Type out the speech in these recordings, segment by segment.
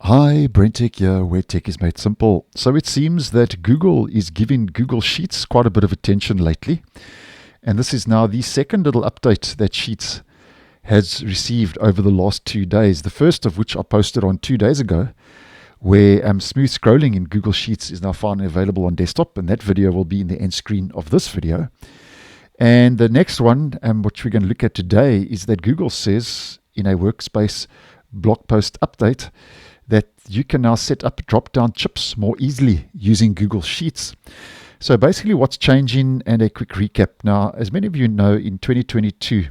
Hi, BrenTech here, where tech is made simple. So it seems that Google is giving Google Sheets quite a bit of attention lately. And this is now the second little update that Sheets has received over the last 2 days. The first of which I posted on 2 days ago, where smooth scrolling in Google Sheets is now finally available on desktop. And that video will be in the end screen of this video. And the next one, which we're going to look at today, is that Google says in a workspace blog post update that you can now set up drop-down chips more easily using Google Sheets. So basically what's changing, and a quick recap. Now, as many of you know, in 2022,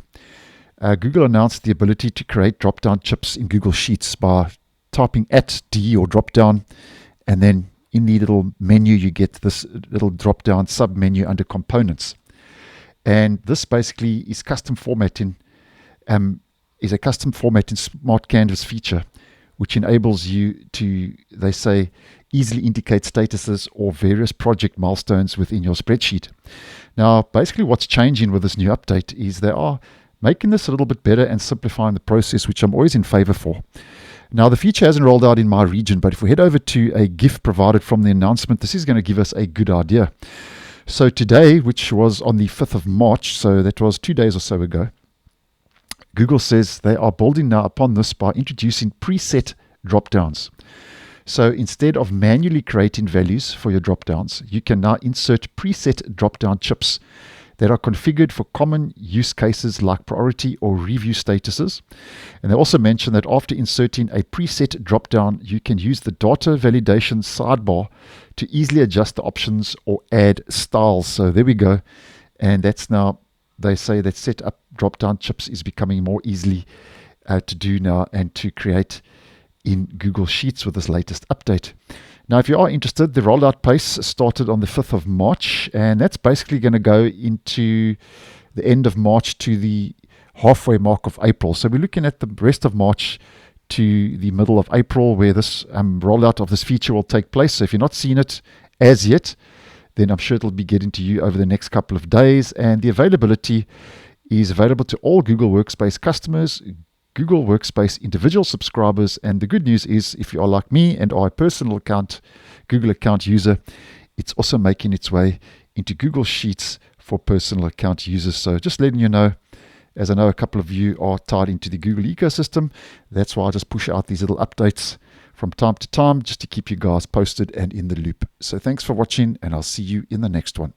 Google announced the ability to create drop-down chips in Google Sheets by typing @D or drop-down, and then in the little menu you get this little drop-down sub-menu under components. And this basically is custom formatting, is a custom formatting smart canvas feature, which enables you to, they say, easily indicate statuses or various project milestones within your spreadsheet. Now, basically what's changing with this new update is they are making this a little bit better and simplifying the process, which I'm always in favor for. Now, the feature hasn't rolled out in my region, but if we head over to a GIF provided from the announcement, this is going to give us a good idea. So today, which was on the 5th of March, so that was 2 days or so ago, Google says they are building now upon this by introducing preset dropdowns. So instead of manually creating values for your dropdowns, you can now insert preset dropdown chips that are configured for common use cases like priority or review statuses. And they also mention that after inserting a preset dropdown, you can use the data validation sidebar to easily adjust the options or add styles. So there we go. And that's now, they say that set up drop-down chips is becoming more easily to do now and to create in Google Sheets with this latest update. Now, if you are interested, the rollout pace started on the 5th of March, and that's basically going to go into the end of March to the halfway mark of April. So we're looking at the rest of March to the middle of April where this rollout of this feature will take place. So if you're not seeing it as yet, then I'm sure it'll be getting to you over the next couple of days. And the availability is available to all Google Workspace customers, Google Workspace individual subscribers. And the good news is, if you are like me and are a personal account, Google account user, it's also making its way into Google Sheets for personal account users. So just letting you know, as I know a couple of you are tied into the Google ecosystem, that's why I just push out these little updates from time to time just to keep you guys posted and in the loop. So thanks for watching, and I'll see you in the next one.